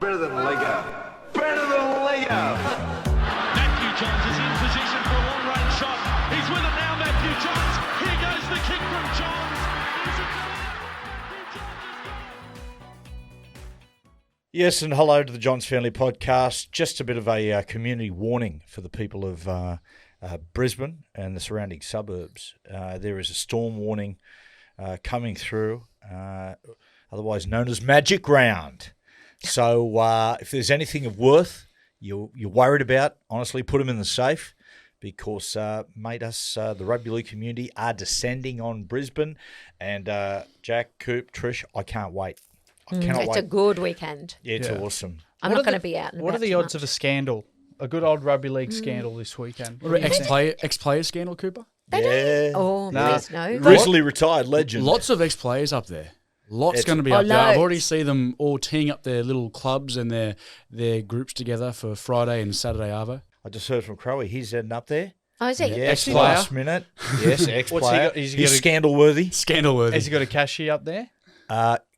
Better than Lego. Better than Lego. Matthew Johns is in position for a long-range shot. He's with it now, Matthew Johns. Here goes the kick from Johns. Yes, and hello to the Johns Family Podcast. Just a bit of a community warning for the people of Brisbane and the surrounding suburbs. There is a storm warning coming through, otherwise known as Magic Round. So if there's anything of worth you're worried about, honestly, put them in the safe because, the rugby league community are descending on Brisbane. And Jack, Coop, Trish, I can't wait. I cannot It's wait. a good weekend. Yeah, it's awesome. I'm not going to be out. And What are about the too odds of much. a scandal? A good old rugby league scandal this weekend. What about ex-player scandal, Cooper? Yeah. Oh, Nah. please no. Recently retired legend. Lots of ex-players up there. Lots It's- going to be Oh, up there. I've already loads. seen them all teeing up their little clubs and their groups together for Friday and Saturday arvo. I just heard from Crowe. He's heading up there. Oh, is it? Yes, Ex-player? last minute. Yes, ex-player. got- has he He's got a- scandal-worthy. Scandal-worthy. Has he got a cashier up there?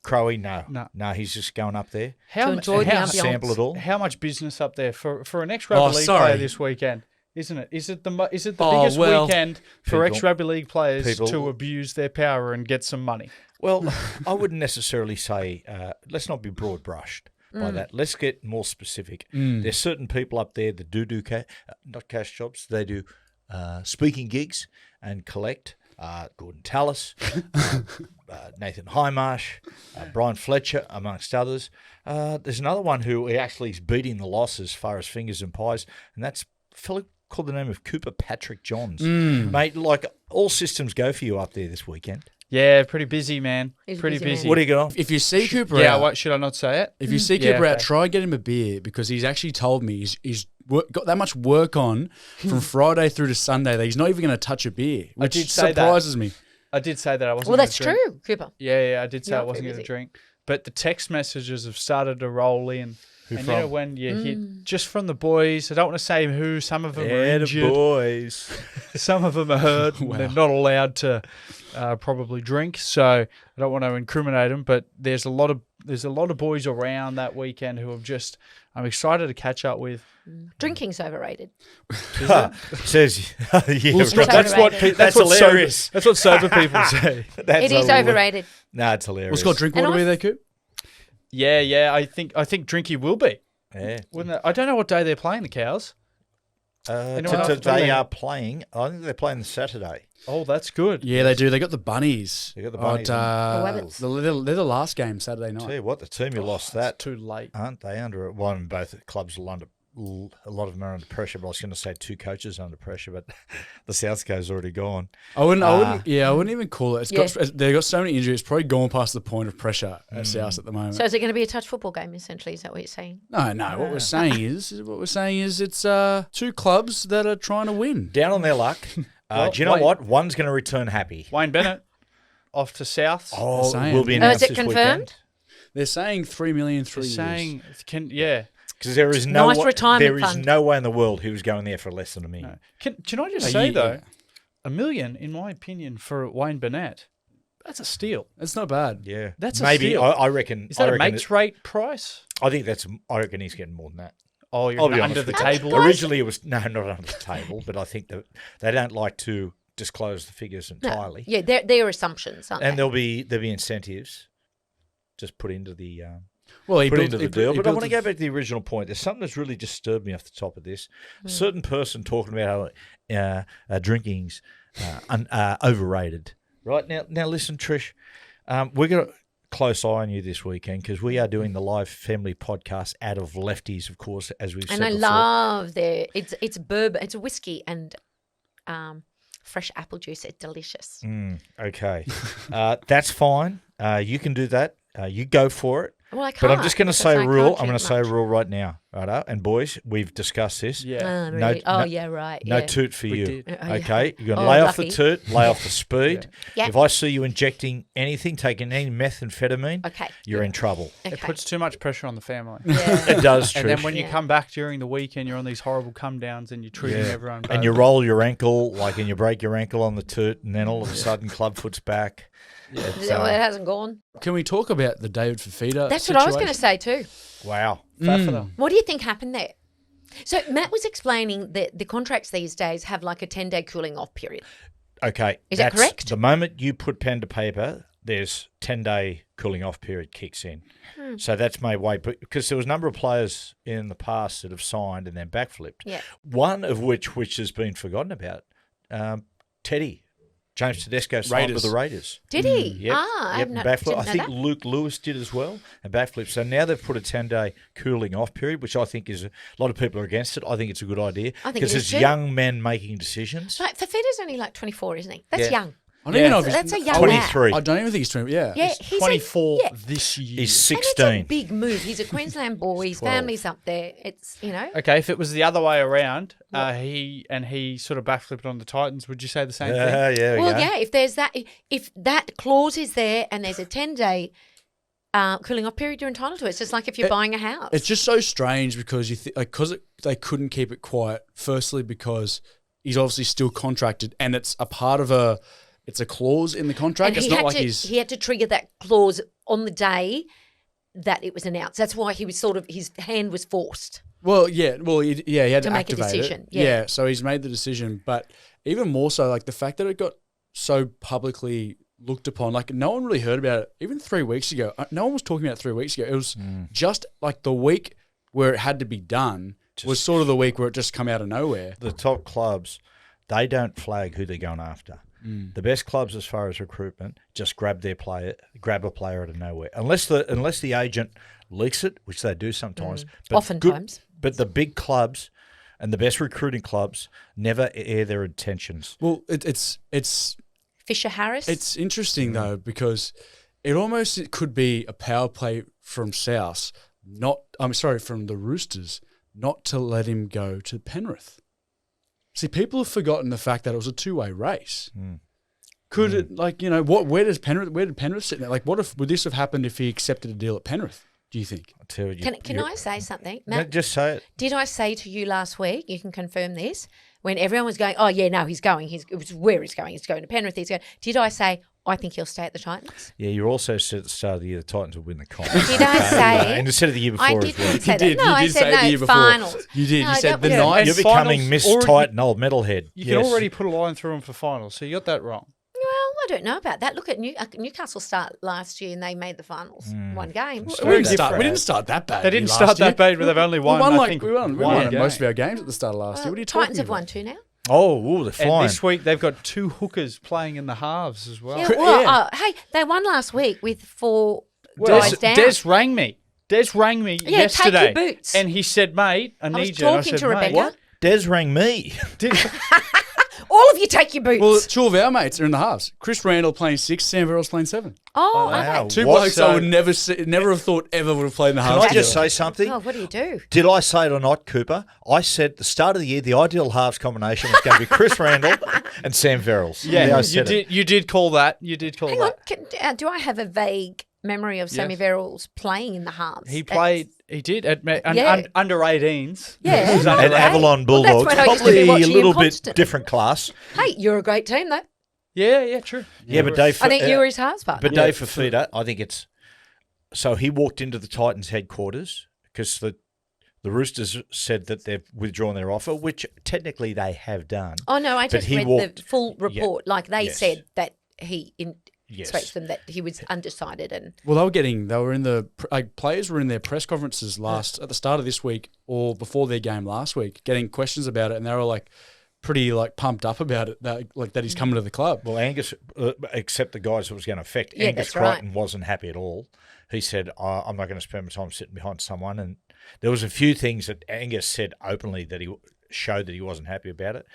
Crowe, no. No. He's just going up there. How, enjoy the how, ambiance. Sample it all. how much business up there for an ex-rugby league sorry. player this weekend? Isn't it? Is it the biggest well, weekend for people- ex-rugby league players people- to abuse their power and get some money? Well, I wouldn't necessarily say, let's not be broad-brushed by that. Let's get more specific. There's certain people up there that do not cash jobs. They do speaking gigs and collect. Gordon Tallis, Nathan Highmarsh, Brian Fletcher, amongst others. There's another one who actually is beating the loss as far as fingers and pies, and that's a fellow called the name of Cooper Patrick Johns. Mate, like all systems go for you up there this weekend. Yeah, pretty busy, man. He's a Pretty busy man. busy. What do you got on? If you see Cooper Yeah, out, what should I not say it? if you see Yeah, Cooper out, okay. try and get him a beer because he's actually told me he's got that much work on from Friday through to Sunday that he's not even going to touch a beer, which did say that. surprises me. I did say that I wasn't. Well, gonna that's drink. true, Cooper. Yeah, I did say You're I wasn't very going to busy. drink. But the text messages have started to roll in. Who and from? you know when you hit just from the boys, I don't want to say who, some of them are Yeah, the injured, boys. some of them are hurt, and they're not allowed to probably drink. So I don't want to incriminate them, but there's a lot of boys around that weekend who I'm excited to catch up with. Drinking's overrated. Says, yeah, it's right. That's what pe- that's hilarious. That's what sober people say. That's It is hilarious. overrated. No, it's hilarious. What's got drink And water I- be there, Coop? Yeah. I think Drinky will be. Yeah. Wouldn't it? I don't know what day they're playing the Cows. Anyone else? They are playing. I think they're playing Saturday. Oh, that's good. Yeah, they do. They got the bunnies. They got the bunnies At, Rabbits. they're the last game Saturday night. Tell you what, the team who lost It's that, too late. aren't they? Under one, both clubs are under. A lot of them are under pressure. But I was going to say two coaches under pressure, but the South Coast's already gone. I wouldn't even call it. Yeah. They've got so many injuries. It's probably gone past the point of pressure at South at the moment. So is it going to be a touch football game, essentially? Is that what you're saying? No. What we're saying is it's two clubs that are trying to win. Down on their luck. Well, do you know wait. what? One's going to return happy. Wayne Bennett off to South. Oh, saying. will be Oh, announced is it this confirmed? They're saying 3 million 3 They're years. saying yeah. Because there is no Nice retirement there is fund. no way in the world he was going there for less than $1 million. Can I just A say year. though, $1 million, in my opinion, for Wayne Bennett, that's a steal. It's not bad. Yeah, That's a maybe. steal. I reckon. Is that I a reckon mates rate price? I think that's. I reckon he's getting more than that. Oh, you're I'll be under honest the with you. table. Originally, it was not under the table, but I think that they don't like to disclose the figures No. entirely. Yeah, they're assumptions, aren't And they? there'll be incentives just put into the Well, he put built, into the he deal. built- he But I built want to it- go back to the original point. There's something that's really disturbed me off the top of this. Hmm. A certain person talking about how drinking's overrated. Right now, listen, Trish. We're got a close eye on you this weekend because we are doing the live family podcast out of Lefties, of course, as we've said And I before. love it's bourbon, it's whiskey and fresh apple juice. It's delicious. Okay, that's fine. You can do that. You go for it. Well, I can't. But I'm just going to because say I a rule. can't I'm going to drink say a much. rule right now, right? And boys, we've discussed this. Yeah. Oh, No- really? no- Yeah, right. No yeah. toot for We you. did. Oh, yeah. Okay, you're going to Oh, lay off the lucky. toot, lay off the speed. Yeah. If I see you injecting anything, taking any methamphetamine, Okay. you're in trouble. Okay. It puts too much pressure on the family. yeah. It does, Trish. And then when you Yeah. come back during the week and you're on these horrible come downs and you're treating everyone and you badly. roll your ankle, and you break your ankle on the toot, and then all of a sudden clubfoot's back. Well, it hasn't gone. Can we talk about the David Fafita That's what I was going to situation? say too. Wow. What do you think happened there? So Matt was explaining that the contracts these days have like a 10-day cooling off period. Okay. Is that correct? The moment you put pen to paper, there's 10-day cooling off period kicks in. So that's my way. Because there was a number of players in the past that have signed and then backflipped. Yeah. One of which has been forgotten about, Teddy. James Tedesco signed with the Raiders. Did he? Yep. I Yep, have not, backflip. didn't I know think that. Luke Lewis did as well, and backflip. So now they've put a 10-day cooling off period, which I think is a lot of people are against it. I think it's a good idea I think it because is it's too. young men making decisions. Like Fafita's only like 24, isn't he? That's Yeah. young. I don't even know if That's a he's young 23. I don't even think he's 20. Yeah. Yeah, he's 24 yeah. this year. He's And it's 16. a big move. He's a Queensland boy. His 12. family's up there. It's, Okay, if it was the other way around, he sort of backflipped on the Titans, would you say the same thing? Yeah, there we well, go. yeah. If that clause is there and there's a 10-day cooling off period, you're entitled to it. It's just like if you're buying a house. It's just so strange because they couldn't keep it quiet. Firstly, because he's obviously still contracted, and it's a part of it's a clause in the contract. and It's he not had like to he's. he had to trigger that clause on the day that it was announced. That's why he was his hand was forced. Well, yeah, he had to make a activate decision, it. yeah. So he's made the decision, but even more so, like the fact that it got so publicly looked upon, like no one really heard about it. Even 3 weeks ago, no one was talking about it 3 weeks ago. It was just like the week where it had to be done was sort of the week where it just come out of nowhere. The top clubs, they don't flag who they're going after. The best clubs, as far as recruitment, just grab a player out of nowhere, unless the agent leaks it, which they do sometimes. But Oftentimes. but the big clubs and the best recruiting clubs never air their intentions. Well, it's Fisher Harris. It's interesting though because it could be a power play from South, from the Roosters, not to let him go to Penrith. See, people have forgotten the fact that it was a two-way race. Could it, where did Penrith sit now? Like, would this have happened if he accepted a deal at Penrith? Do you think? I tell you, Can I say something, No, Matt? just say it. Did I say to you last week? You can confirm this. When everyone was going, oh yeah, no, he's going. It was where he's going. He's going to Penrith. He's going. Did I say I think he'll stay at the Titans? Yeah, you also said at the start of the year the Titans would win the comp. Did I say? And instead of the year before I as didn't well. say that. did. No, You I did said say it no. the year before. Finals. You did. No, You said don't the do night. that. You're And becoming finals Miss already- Titan, old metalhead. You Yes. can already put a line through him for finals, so you got that wrong. Well, I don't know about that. Look at Newcastle start last year and they made the finals. One game. We didn't start that bad. They didn't last start year. that bad, but they've only won. We won I like think, we won one most of game. our games at the start of last year. What are you Titans talking have about? won 2 now. Oh, they're And flying. this week they've got 2 hookers playing in the halves as well. Yeah, well, yeah. hey, they won last week with 4 Des, guys down. Des rang me. Des rang me Yeah, yesterday. take your boots. And he said, mate, I I was need you. And talking I said, to mate, Rebecca. Des rang me. All of you take your boots. Well, 2 of our mates are in the halves. Chris Randall playing 6, Sam Verrill's playing 7. oh, wow. okay. 2 What? blokes I would never have thought ever would have played in the Can halves. I just together. say something? Oh, what do you do? Did I say it or not, Cooper? I said at the start of the year the ideal halves combination was going to be Chris Randall and Sam Verrills. Yeah, I you said it. did. You did call that. You did call Hang on. that. Do I have a vague memory of Sammy Yes. Verrills playing in the halves? He That's- played. He did at Yeah. under 18s. Yeah. He was under And Okay. Avalon Well, that's Bulldogs, when I used to be probably a watching him little bit constantly. different class. Hey, you're a great team, though. Yeah, true. Yeah, but Dave. I think you were his halves partner. But Dave Fafita, I think it's so he walked into the Titans headquarters because the Roosters said that they've withdrawn their offer, which technically they have done. Oh, no, I But just he read walked- the full report. Like, they Yes. said that he Yes. spoke to them that he was undecided and Well, players were in their press conferences at the start of this week or before their game last week, getting questions about it, and they were like pretty like pumped up about it, that he's coming to the club. Well, Angus, except the guys it was going to affect, Yeah, Angus that's right. Crichton wasn't happy at all. He said, I'm not going to spend my time sitting behind someone. And there was a few things that Angus said openly that he showed that he wasn't happy about it.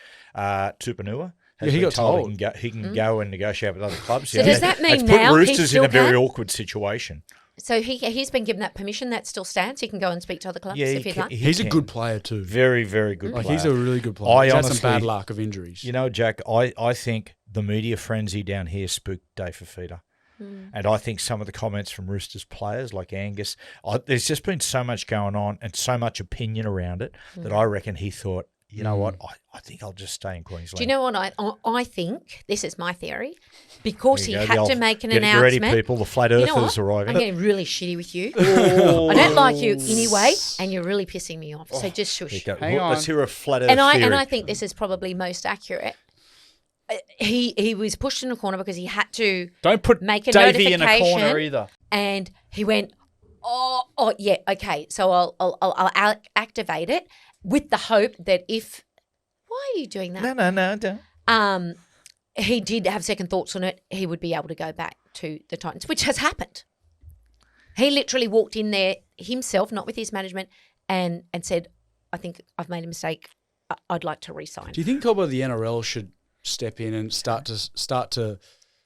Tupanua. Yeah, he got told. He can go and negotiate with other clubs. So does that mean it's put now he Roosters in still a very can? awkward situation. so he's been given that permission. That still stands. He can go and speak to other clubs if he'd like. He's a good player too. Very, very good Like player. he's a really good player. I He's had some honestly- bad luck of injuries. You know, Jack, I think the media frenzy down here spooked Dave Fafita. And I think some of the comments from Roosters players like Angus, there's just been so much going on and so much opinion around it that I reckon he thought, you know what? I think I'll just stay in Queensland. Do you know what I think? This is my theory. Because he There you go, had the to old- make an get announcement. ready, people. The flat You know earthers what? arriving. I'm getting really shitty with you. I don't like you anyway, and you're really pissing me off. So just There you shush. go. Hang Let's on. hear a flat earth And theory. I think this is probably most accurate. He was pushed in a corner because he had to Don't put make a Davey in a corner notification. either. and he went, oh yeah, okay. So I'll activate it with the hope that if why are you doing that? No, don't. He did have second thoughts on it. He would be able to go back to the Titans, which has happened. He literally walked in there himself, not with his management, and said, "I think I've made a mistake. I'd like to resign." Do you think, Cobber, the NRL should step in and start to?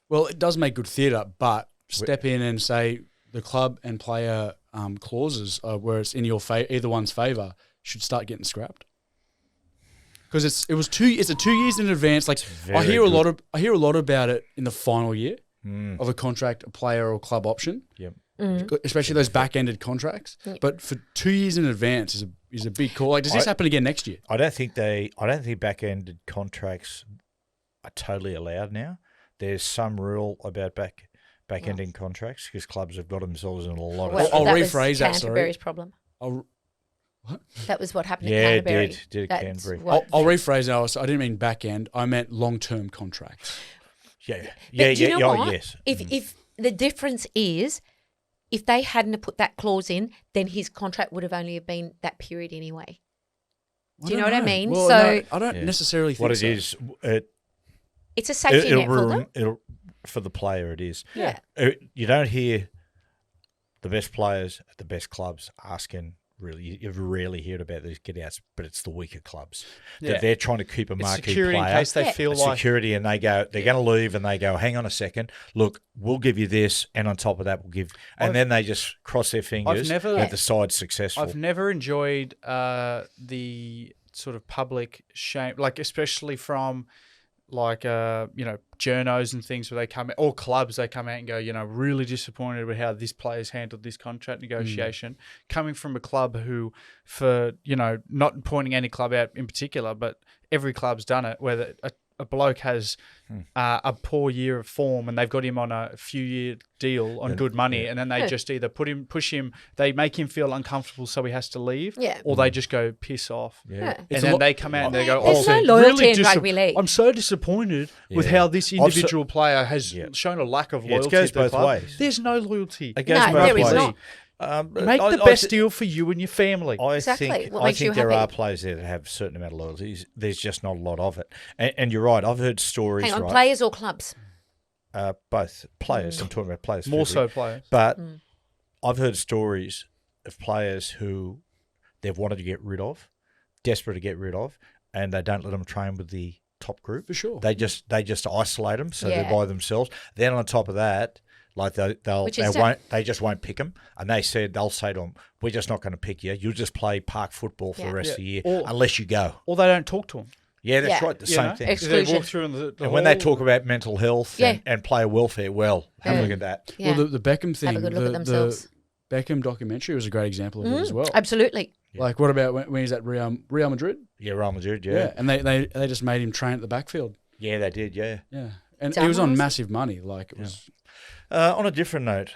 Well, it does make good theatre, but step in and say the club and player clauses, where it's in your either one's favour, should start getting scrapped. Because it's a 2 years in advance. Like I very hear a lot about it in the final year Mm. of a contract, a player or club option. Yep. Especially those back-ended contracts. But for 2 years in advance is a big call. Like, does this happen again next year? I don't think back-ended contracts are totally allowed now. There's some rule about back-ending contracts because clubs have got themselves in a lot of. Well, I'll that rephrase was that, sorry. Canterbury's problem. That was what happened Yeah, at it Canterbury. did at That's Canterbury. what- I'll rephrase that. I didn't mean back-end. I meant long-term contracts. Yeah, But do you know what? yes. If the difference is, if they hadn't have put that clause in, then his contract would have only been that period anyway. Do you know what I mean? Well, So- no, I don't Yeah. necessarily think What it so. is, It's a safety net for them. it'll for the player. It is. Yeah. You don't hear the best players at the best clubs asking. Really, you rarely hear about these get-outs, but it's the weaker clubs. Yeah. They're trying to keep a It's marquee security in player. case they Yeah. feel like Security, and they're going to leave, and they go, hang on a second, look, we'll give you this, and on top of that, we'll give, and then they just cross their fingers never- that the side's successful. I've never enjoyed the sort of public shame, like especially from journos and things where they come, or clubs, they come out and go, really disappointed with how this player's handled this contract negotiation. Coming from a club who, for, not pointing any club out in particular, but every club's done it, where a bloke has a poor year of form and they've got him on a few-year deal on good money, and then they just either push him, they make him feel uncomfortable so he has to leave, Yeah. or they just go piss off. Yeah. And then they come out and they go, There's no I'm loyalty in rugby league. I'm so disappointed with Yeah. how this I've so- individual player has Yeah. shown a lack of Yeah, it loyalty goes to the both club. ways. There's no loyalty. It goes No, both there is ways. not. Make the best deal for you and your family. Exactly. What I makes you think there are happy? players there that have a certain amount of loyalty. There's just not a lot of it. And you're right. I've heard stories. Hang on, right? players or clubs? Both players. I'm talking about players. More so specifically. players. But I've heard stories of players who they've wanted to get rid of, desperate to get rid of, and they don't let them train with the top group. For sure. They just isolate them, so they're Yeah. by themselves. Then on top of that, like they Which is tough. just won't pick them, and they'll say to them, "We're just not going to pick you. You'll just play park football for Yeah. the rest Yeah. of the year Or- unless you go." Or they don't talk to him. Yeah, that's Yeah. right. The You same know? thing. Ex- They Exclusion. walk through the And when they hall. talk about mental health Yeah. and player welfare, well, have a look at that. Yeah. Well, the Beckham thing, Have a good look at themselves. the Beckham documentary was a great example of it as well. Absolutely. Like, what about when he's at Real Madrid? Yeah, Real Madrid. Yeah, And they just made him train at the backfield. yeah, they did. Yeah. Yeah. And he was on Dumbass. massive money. Like, it was. On a different note,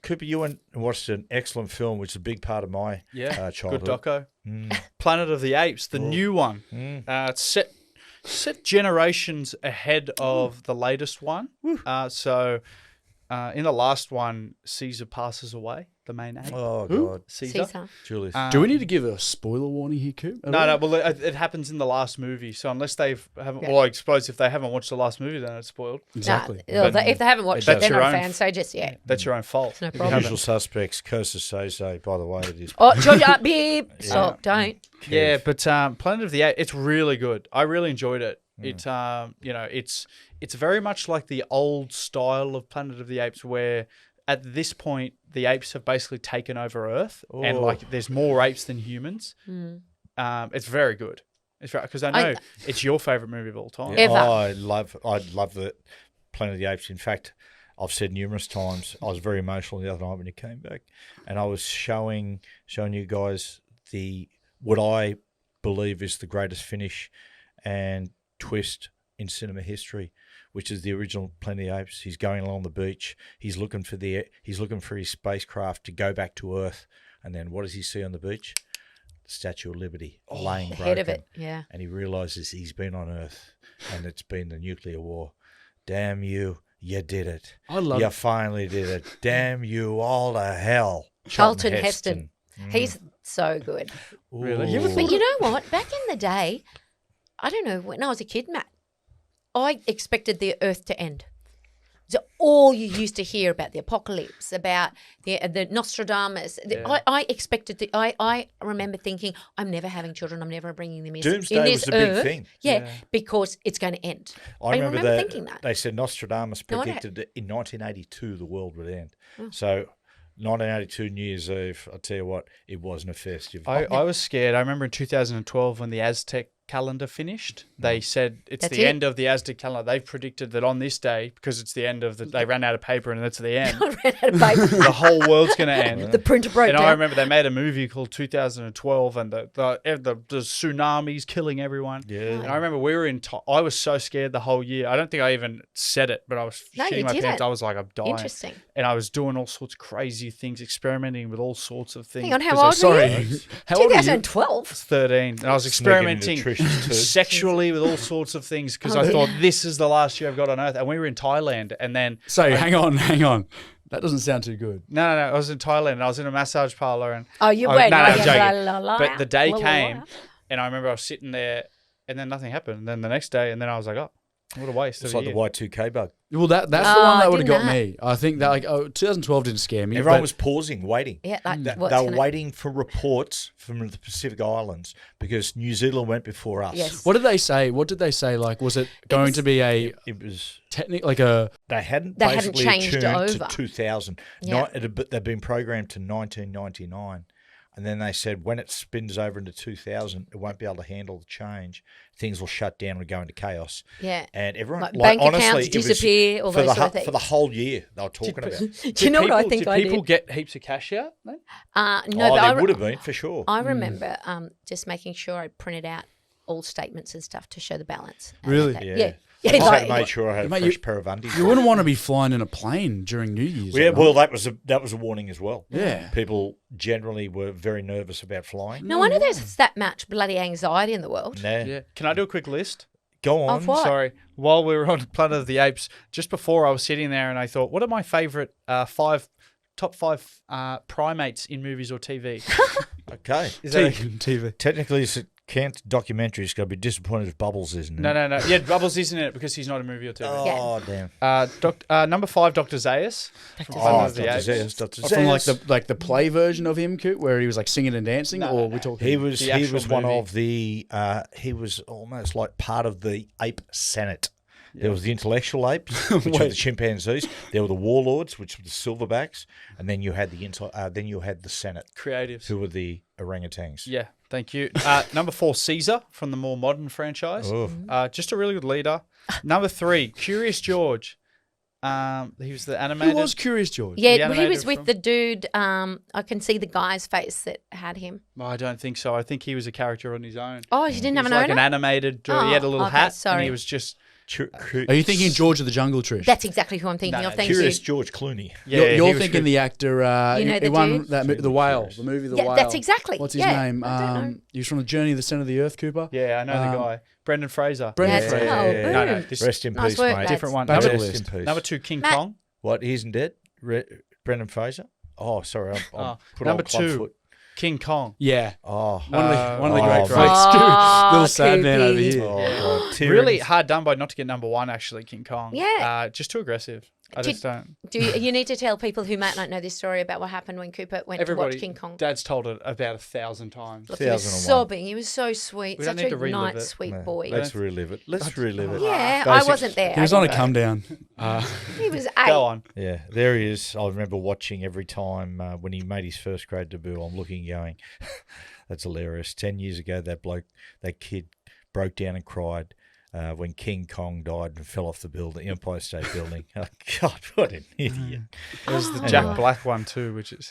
Cooper, you went and watched an excellent film, which is a big part of my good childhood. doco. Mm. Planet of the Apes, the new one. It's set generations ahead of the latest one. So in the last one, Caesar passes away, the main ape. Oh Who? God, Caesar. Julius. Do we need to give a spoiler warning here, Coop? at all? No. Well, it happens in the last movie. So unless haven't, Yeah. well, I suppose if they haven't watched the last movie, then it's spoiled. Exactly. Nah, if they haven't watched it, That's they're your not own fans. So just, yeah. That's your own fault. no if you problem. haven't. Usual suspects, Kosa Sose, by the way, it is. Oh, George, beep. Stop. Don't. Yeah, but Planet of the Apes, it's really good. I really enjoyed it. It, it's very much like the old style of Planet of the Apes, where at this point the apes have basically taken over Earth, and like there's more apes than humans. It's very good. It's because I know it's your favorite movie of all time. Ever. Oh, I love the Planet of the Apes. In fact, I've said numerous times, I was very emotional the other night when you came back, and I was showing you guys would I believe is the greatest finish and twist in cinema history, which is the original Planet of the Apes. He's going along the beach. He's looking for his spacecraft to go back to Earth, and then what does he see on the beach? The Statue of Liberty laying broken. Ahead of it, yeah. And he realizes he's been on Earth, and it's been the nuclear war. Damn you! You did it. I love You it. finally did it. Damn you all to hell. Charlton Heston. He's so good. Really? Ooh. But you know what? Back in the day, I don't know, when I was a kid, Matt, I expected the earth to end. So all you used to hear about the apocalypse, about the Nostradamus. I expected I remember thinking, I'm never having children. I'm never bringing them in Doomsday in was this a big earth. thing. Yeah, because it's going to end. I remember thinking that. They said Nostradamus No, I don't- predicted that in 1982 the world would end. Oh. So 1982 New Year's Eve, I'll tell you what, it wasn't a festive. I was scared. I remember in 2012 when the Aztec calendar finished, they said it's That's the it? end of the Aztec calendar. They've predicted that on this day, because it's the end of they ran out of paper and that's the end, I ran out of paper. the whole world's going to end. The printer broke And down. I remember they made a movie called 2012 and the tsunamis killing everyone. Yeah. And I remember we were I was so scared the whole year. I don't think I even said it, but I was No, you shitting my didn't. pants. I was like, I'm dying. Interesting. And I was doing all sorts of crazy things, experimenting with all sorts of things. Hang on, how 'cause old I were was you? How old are you? 2012. 13, and I was Sneaking into experimenting Trish's turd. sexually with all sorts of things because Oh, I yeah. thought this is the last year I've got on Earth. And we were in Thailand, and then So hang on. That doesn't sound too good. no, I was in Thailand, and I was in a massage parlor, and Oh, you Oh, were. no, No, I'm yeah, joking. la, la, la, but the day la, la, came, la. and I remember I was sitting there, and then nothing happened. And then the next day, and then I was like, oh, what a waste It's of like a the year. Y2K bug. Well, that's the Oh, one that would have didn't got that? me. I think that 2012 didn't scare me. Everyone but was pausing, waiting. Yeah, like, They what's were gonna- waiting for reports from the Pacific Islands because New Zealand went before us. Yes. What did they say? What did they say? Like, was it going to be a It was. like a? They hadn't They hadn't basically changed tuned over. to 2000. Yeah. They've been programmed to 1999. And then they said when it spins over into 2000, it won't be able to handle the change. Things will shut down and go into chaos. Yeah. And everyone, Like like, bank honestly, accounts it was disappear, all for those the sort of for the things. whole year they were talking about. Do you know what I think did I people did? get heaps of cash out? Then? No, Oh, but they would have been for sure. I remember just making sure I printed out all statements and stuff to show the balance. And Really? that- Yeah. Yeah. I Yeah, just had like- to make sure I had a Mate, fresh you- pair of undies. You wouldn't want to be flying in a plane during New Year's. Yeah, right? well, that was a warning as well. Yeah. People generally were very nervous about flying. No wonder there's that much bloody anxiety in the world. Nah. Yeah. Can I do a quick list? Go on. Of what? Sorry. While we were on Planet of the Apes, just before I was sitting there and I thought, what are my favorite top five primates in movies or TV? Okay. Is that TV. Technically, it's a Kent documentary. It's going to be disappointed if Bubbles isn't. no. Yeah, Bubbles isn't in it because he's not a movie or TV. Oh, damn. Number 5, Dr. Zaius. From Oh, Planet of the Dr. Apes. Zaius, Dr. Or from Zaius. like the play version of him, Coot, where he was like singing and dancing, or we talking? He was The actual one movie. of the. He was almost like part of the ape senate. There was the intellectual apes, which were the chimpanzees. There were the warlords, which were the silverbacks, and then you had the senate, Creatives. who were the orangutans. Yeah, thank you. Number 4, Caesar from the more modern franchise. Oh. Just a really good leader. Number 3, Curious George. He was the Who animated. was Curious George? Yeah, he animated was with film. the dude. I can see the guy's face that had him. Oh, I don't think so. I think he was a character on his own. Oh, you didn't He have was an like owner? an animated. He Oh, had a little okay, hat, and sorry. he was just. Are you thinking George of the Jungle, Trish? That's exactly who I'm thinking No, of. no, Thank Curious you. George Clooney. Yeah, you're he you're was thinking good. the actor. You know he the won dude? that the whale, the movie The Yeah, Whale. that's exactly. What's his Yeah, name? I don't know. He was from the Journey to the Center of the Earth, Cooper. Yeah, I know the guy. Brendan Fraser. Brendan That's Fraser. oh, yeah, boom. No, this Rest in Nice peace, work, mate. lads. different one. Bucket Number, list. in peace. number 2, King Matt. Kong. What? He isn't dead? Brendan Fraser? Oh, sorry. I'm put Number on club 2, foot. King Kong. Yeah. Oh. One of the oh, great mate. greats. Oh, Little sad man over Coopy. here. Oh, God. Really Tyrion's- hard done by not to get number 1, actually, King Kong. Yeah. Just too aggressive. I Did- just don't. You need to tell people who might not know this story about what happened when Cooper went to Everybody, watch King Kong. Dad's told it about 1,000 times. Look, he was 1001. sobbing. He was so sweet. We don't Such need a to relive nice, it. sweet No, boy. Let's relive it. Let's relive it. Yeah, I wasn't there. He was I on a didn't come know. down. He was 8. Go on. Yeah, there he is. I remember watching every time when he made his first grade debut. I'm looking, going, "That's hilarious." 10 years ago, that kid, broke down and cried. when King Kong died and fell off the building, Empire State Building. Oh, God, what an idiot! There's the Anyway. Jack Black one too, which is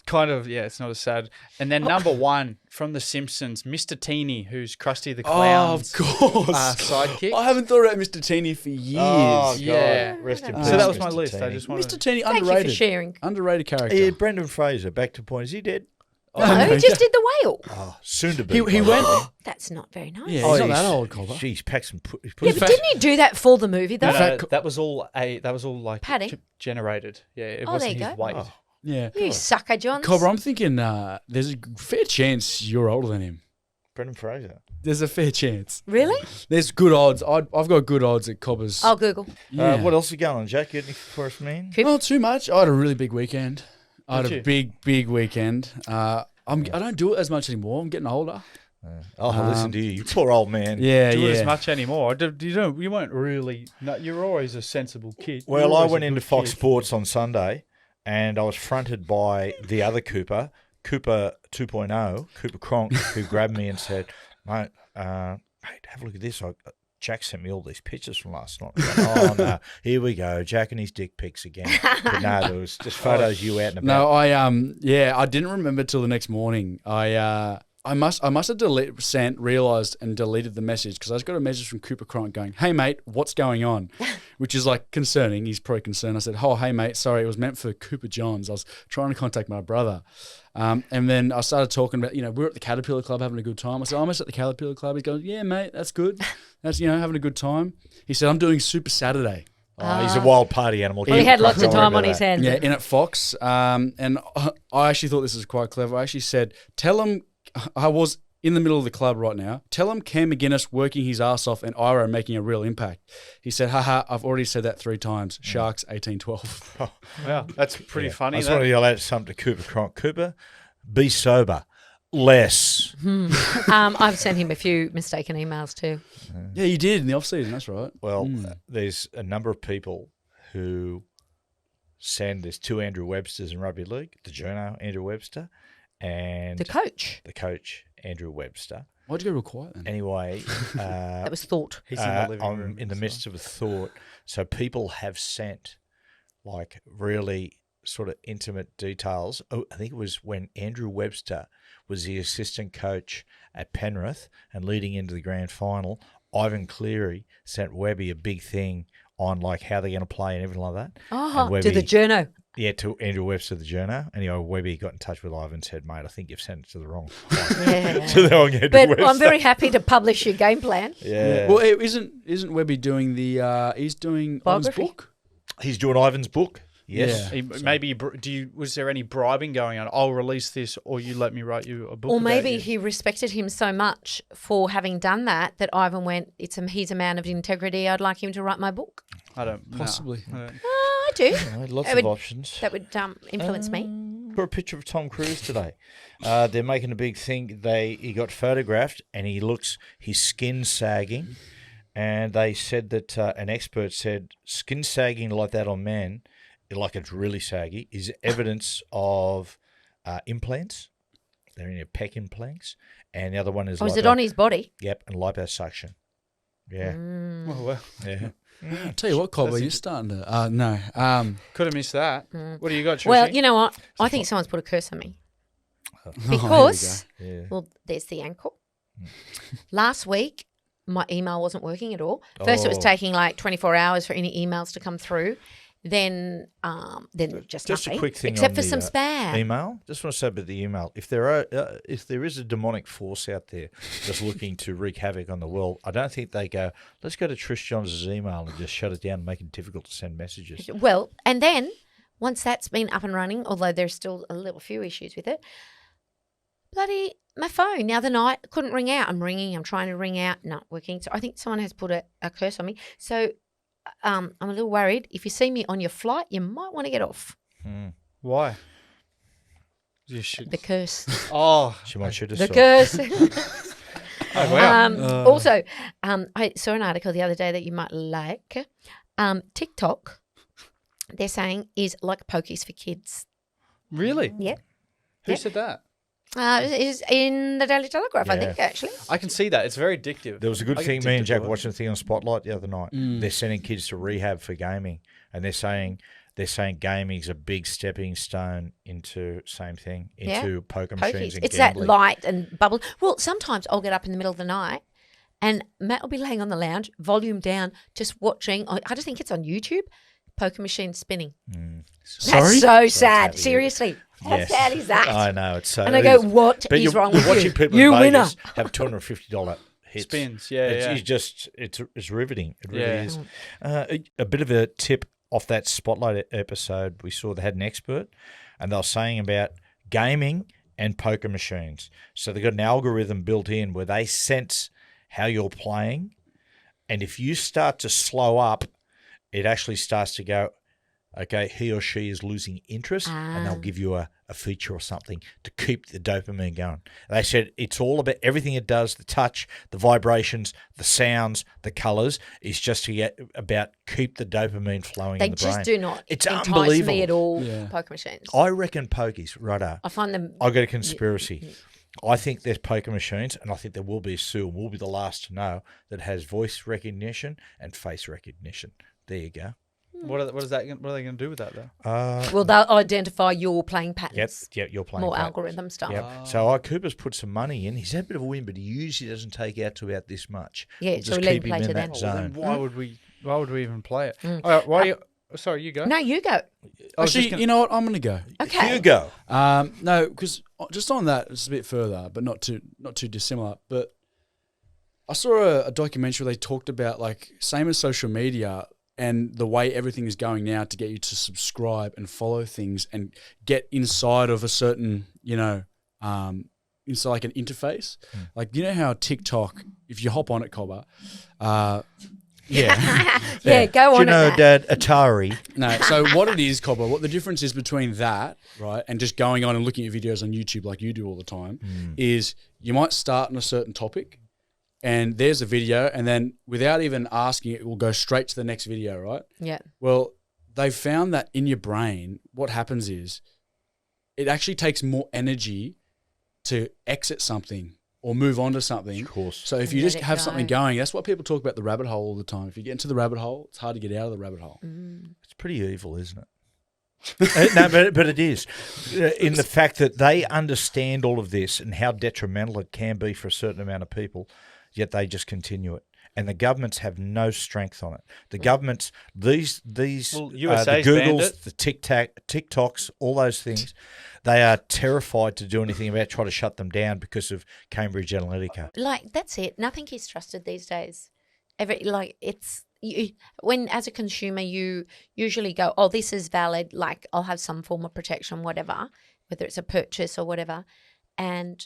kind of it's not as sad. And then number one from The Simpsons, Mr. Teeny, who's Krusty the Oh, Clown's of course. sidekick. I haven't thought about Mr. Teeny for years. Oh, God. Yeah. Rest in So peace. So that was my Mr. list. I Teeny. just wanted Mr. Teeny, Thank you underrated. for sharing. Underrated character. Yeah, Brendan Fraser. Back to point. Is he dead? No, he just did the whale. Oh, soon to be. He by the went- way. That's not very nice. Yeah, Oh, he's not that old, Cobber. Jeez, packs and put. Yeah, but didn't he do that for the movie though? No, fact- that was all like Padding? generated. Yeah, it Oh, wasn't there you his go. weight. Oh. Yeah. You sucker, John. Cobber, I'm thinking there's a fair chance you're older than him. Brendan Fraser. There's a fair chance. Really? There's good odds. I've got good odds at Cobber's. I'll Google. Yeah. What else is going on, Jack? You got anything for us, man? Not too much. I had a really big weekend. I had Did a you? big weekend. I don't do it as much anymore. I'm getting older. Oh, listen to you, you poor old man. Yeah, Do it yeah. as much anymore. You weren't really. No, you're always a sensible kid. Well, You're I always a went into good Fox kid. Sports on Sunday, and I was fronted by the other Cooper 2.0, Cooper Cronk, who grabbed me and said, mate, have a look at this. Jack sent me all these pictures from last night. I went, oh, no, here we go, Jack and his dick pics again. But no, there was just photos of you out and about. No, I didn't remember till the next morning. I must have realized and deleted the message because I just got a message from Cooper Cronk going, "Hey mate, what's going on?" Which is like concerning. He's probably concerned. I said, "Oh, hey mate, sorry, it was meant for Cooper Johns. I was trying to contact my brother." And then I started talking about, we're at the Caterpillar Club having a good time. I said, "I'm at the Caterpillar Club." He goes, "Yeah, mate, that's good. That's having a good time." He said, "I'm doing Super Saturday." Oh, he's a wild party animal. Well, he had lots Don't of worry time about on his that. hands. Yeah, in at Fox. And I actually thought this was quite clever. I actually said, "Tell him I was in the middle of the club right now. Tell him Cam McGuinness working his ass off and Iro making a real impact." He said, "Haha, I've already said that 3 times. Sharks 18-12. Wow, that's pretty Yeah. funny. I just that. want to yell out something to Cooper Cronk. Cooper, be sober. Less. I've sent him a few mistaken emails too. Yeah, you did in the off-season. That's right. Well, there's a number of people who there's 2 Andrew Websters in rugby league, the journo, Andrew Webster, and The coach. the coach, Andrew Webster. Why'd you go real quiet then? Anyway, That was thought. He's in the living I'm room. in the so- midst of a thought. So people have sent like really sort of intimate details. Oh, I think it was when Andrew Webster was the assistant coach at Penrith and leading into the grand final. Ivan Cleary sent Webby a big thing on like how they're going to play and everything like that. Oh, And to the Webby- journo. Yeah, to Andrew Webster, the journo. Anyway, Webby got in touch with Ivan and said, "Mate, I think you've sent it to the wrong Yeah. to the wrong Andrew But Webster." I'm very happy to publish your game plan. yeah. Well, isn't Webby doing he's doing Ivan's Biography? book? He's doing Ivan's book. Yes. Yeah. Maybe was there any bribing going on? I'll release this, or you let me write you a book. Or about maybe you. he respected him so much for having done that Ivan went, he's a man of integrity. I'd like him to write my book. I don't Possibly. No, I don't- I do. Lots That of would- options. That would influence me. For a picture of Tom Cruise today. They're making a big thing. He got photographed and his skin sagging. And they said that an expert said skin sagging like that on men, like it's really saggy, is evidence of implants. They're in your pec implants. And the other one is Or is it on his body? Yep, and liposuction. Yeah. Oh, well, Yeah. I'll tell you what, Cobber, you're starting to no. could have missed that. What do you got, Trishi? Well, you know what? I think someone's put a curse on me. Oh, here we Because, Yeah. well, there's the ankle. Last week, my email wasn't working at all. First, it was Oh. taking like 24 hours for any emails to come through. Then just Just a nothing, quick thing except on for the, some spam. email. Just want to say about the email. If there is a demonic force out there just looking to wreak havoc on the world, I don't think they go, let's go to Trish Johns' email and just shut it down and make it difficult to send messages. Well, and then once that's been up and running, although there's still a few issues with it, bloody my phone the other night couldn't ring out. I'm trying to ring out, not working. So I think someone has put a curse on me. So I'm a little worried. If you see me on your flight, you might want to get off. Why? You should. The curse. Oh, She might shoot The herself. curse. oh wow. Also, I saw an article the other day that you might like. TikTok, they're saying, is like pokies for kids. Really? Yeah. Who Yep. said that? Is in the Daily Telegraph, I think, actually. I can see that. It's very addictive. There was a good I get thing. Me and addicted to Jack it. watching a thing on Spotlight the other night. They're sending kids to rehab for gaming, and they're saying gaming is a big stepping stone into same thing into poker machines Pokies. and It's gambling. that light and bubble. Well, sometimes I'll get up in the middle of the night and Matt will be laying on the lounge, volume down, just watching. I just think it's on YouTube. Poker machine spinning. Sorry? That's so sad. sad. Seriously. How Yes. sad is that? I know it's so. And I it go, is. what But is you're, wrong you're with watching you? people You in winner. Vegas have $250 hits. Spins, yeah, It's just it's riveting. It really Yeah. is. A bit of a tip off that Spotlight episode. We saw they had an expert, and they were saying about gaming and poker machines. So they've got an algorithm built in where they sense how you're playing, and if you start to slow up, it actually starts to go, okay, he or she is losing interest, and they'll give you a feature or something to keep the dopamine going. They said it's all about everything it does, the touch, the vibrations, the sounds, the colours, is just to get about keep the dopamine flowing They in the brain. just do not It's entice unbelievable. me at all, Yeah. poker machines. I reckon pokies, righto. I find them. I got a conspiracy. I think there's poker machines, and I think there will be soon. We'll be the last to know that has voice recognition and face recognition. There you go. What are they going to do with that though? Well, they'll identify your playing patterns. Yep, you're playing More that. algorithm stuff. Yep. So Cooper's put some money in. He's had a bit of a win, but he usually doesn't take out to about this much. Yeah, We'll so just we let him keep play him to in then. that Well, zone. then why would we even play it? All right, why? Sorry, you go. No, you go. I was just Actually, gonna- you know what? I'm going to go. Okay. You go. No, because just on that, it's a bit further, but not too dissimilar. But I saw a documentary where they talked about like same as social media and the way everything is going now to get you to subscribe and follow things and get inside of a certain, inside like an interface. Like you know how TikTok, if you hop on it, Cobber, Yeah, go Do on. you know, at that. Dad, Atari? No, so what it is, Cobber, what the difference is between that, right, and just going on and looking at videos on YouTube like you do all the time, is you might start on a certain topic and there's a video and then without even asking it will go straight to the next video, right? Yeah. Well, they've found that in your brain, what happens is it actually takes more energy to exit something or move on to something. Of course. So if you Let just it have go. something going, that's what people talk about the rabbit hole all the time. If you get into the rabbit hole, it's hard to get out of the rabbit hole. It's pretty evil, isn't it? No, but it is. In the fact that they understand all of this and how detrimental it can be for a certain amount of people, yet they just continue it. And the governments have no strength on it. The governments, these Well, the USA's banned Googles, it. the TikToks, all those things, they are terrified to do anything about trying to shut them down because of Cambridge Analytica. Like that's it. Nothing is trusted these days. When as a consumer you usually go, oh, this is valid. Like I'll have some form of protection, whatever, whether it's a purchase or whatever, and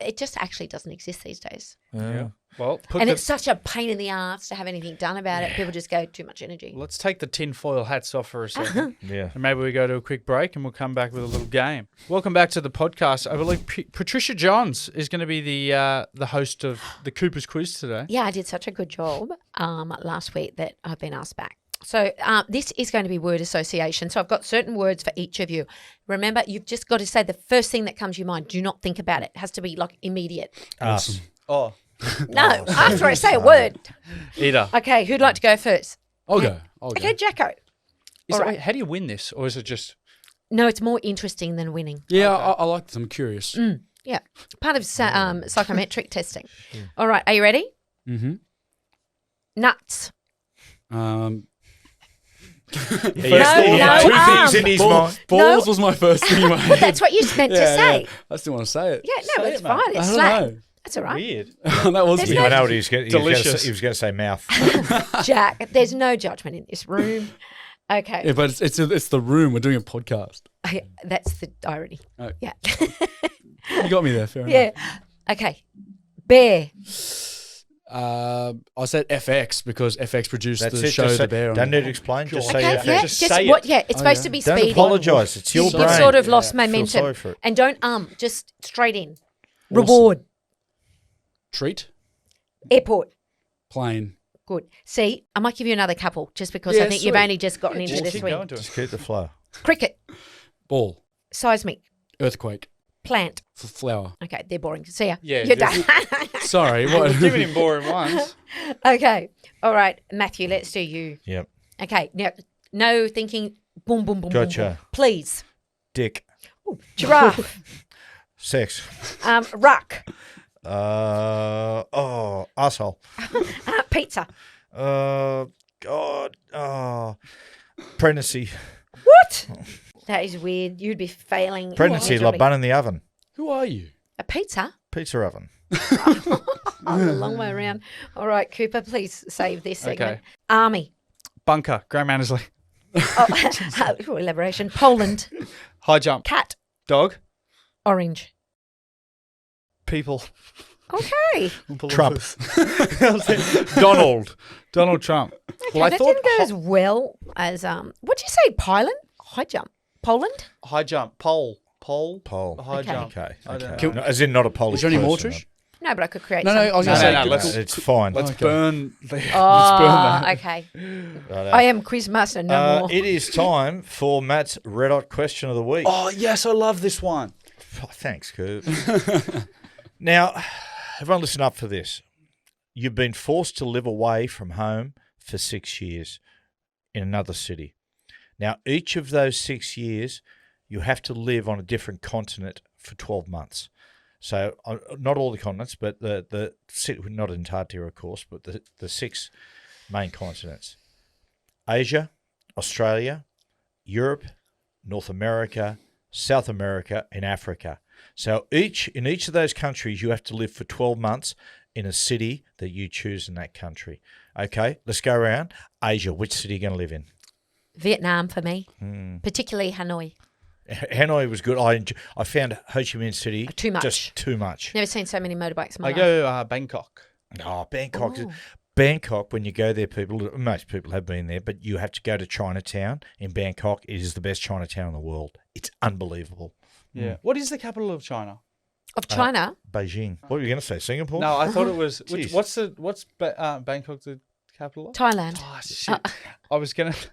it just actually doesn't exist these days. Yeah. Well, And it's such a pain in the ass to have anything done about it. People just go too much energy. let's take the tinfoil hats off for a second. Yeah. And maybe we go to a quick break and we'll come back with a little game. Welcome back to the podcast. I believe Patricia Johns is going to be the host of the Cooper's Quiz today. Yeah, I did such a good job last week that I've been asked back. So this is going to be word association. So I've got certain words for each of you. Remember, you've just got to say the first thing that comes to your mind. Do not think about it. It has to be like immediate. Us. Oh, No, after I say a word. Ida. Okay, who'd like to go first? I'll go. Okay, Jacko. Is All it, right. wait, how do you win this? Or is it just... No, it's more interesting than winning. Yeah, I like this. I'm curious. Yeah, part of psychometric testing. All right, are you ready? Mm-hmm. Nuts. First No, thing, he had no, two things in his mind. Balls No. was my first thing. Well, that's what you meant to say. I still want to say it. Yeah, no, Say it's it, mate. fine. I It's don't slang. know. That's all right. Weird. That was There's weird. no- I know what he was going Delicious. to say. Mouth. Jack, there's no judgment in this room. Okay. Yeah, but it's the room. We're doing a podcast. Okay, that's the irony. Oh. Yeah. You got me there. Fair enough. Yeah. Okay. Bear. I said FX because FX produced That's the it. show Just say, The Bear. don't need to explain. Just say Okay, your yeah. face. Just say what? it. Yeah, it's supposed yeah. to be Don't speedy. apologise. It's your You've brain. sort of lost Feel momentum. sorry for it. And don't just straight in. Reward. Treat. Airport. Plane. Good. See, I might give you another couple just because Yeah, I think you've sweet. only just gotten into Just the keep swing. going to it. Just keep the flow. Cricket. Ball. Seismic. Earthquake. Plant. Flower. Okay, they're boring. See ya. Yeah, You're done. Sorry, what? We're giving him boring ones. Okay. All right, Matthew, let's do you. Yep. Okay, now, no thinking, boom, boom, boom, boom, Gotcha. boom. Please. Dick. Giraffe. Sex. Ruck. Asshole. Pizza. God. Pregnancy. What? That is weird. You'd be failing. Pregnancy, like miserably. bun in the oven. Who are you? A pizza? Pizza oven. Oh, a long way around. All right, Cooper, please save this segment. Okay. Army. Bunker. Graham Annesley. Oh, elaboration. Poland. High jump. Cat. Dog. Orange. People. Okay. Trump. Donald Trump. Well, I that thought didn't go as well as what'd you say? High jump. Poland. high jump. Pole. High Okay. jump. Okay. I don't Okay. know. No, as in not a Polish Is there any more, person, Trish? No, but I could create. No, some. I was No, going to say. no, no, let's- it's fine. Let's Okay. burn. Let's burn Oh, that. okay. Righto. I am quizmaster. No more. It is time for Matt's red hot question of the week. Oh yes, I love this one. Oh, thanks, Kurt. Now, everyone listen up for this. You've been forced to live away from home for 6 years in another city. Now, each of those 6 years, you have to live on a different continent for 12 months. So, not all the continents, but not Antarctica, of course, but the 6 main continents. Asia, Australia, Europe, North America, South America, and Africa. So in each of those countries, you have to live for 12 months in a city that you choose in that country. Okay, let's go around. Asia, which city are you going to live in? Vietnam for me, Hmm. particularly Hanoi. Hanoi was good. I found Ho Chi Minh City Too much. just too much. Never seen so many motorbikes in my I life. go Bangkok. Oh, Bangkok. Ooh. Bangkok, when you go there, most people have been there, but you have to go to Chinatown in Bangkok. It is the best Chinatown in the world. It's unbelievable. Yeah. What is the capital of China? Of China. Beijing. What were you going to say? Singapore? No, I thought it was. Jeez. What's Bangkok the capital of? Thailand. Oh shit!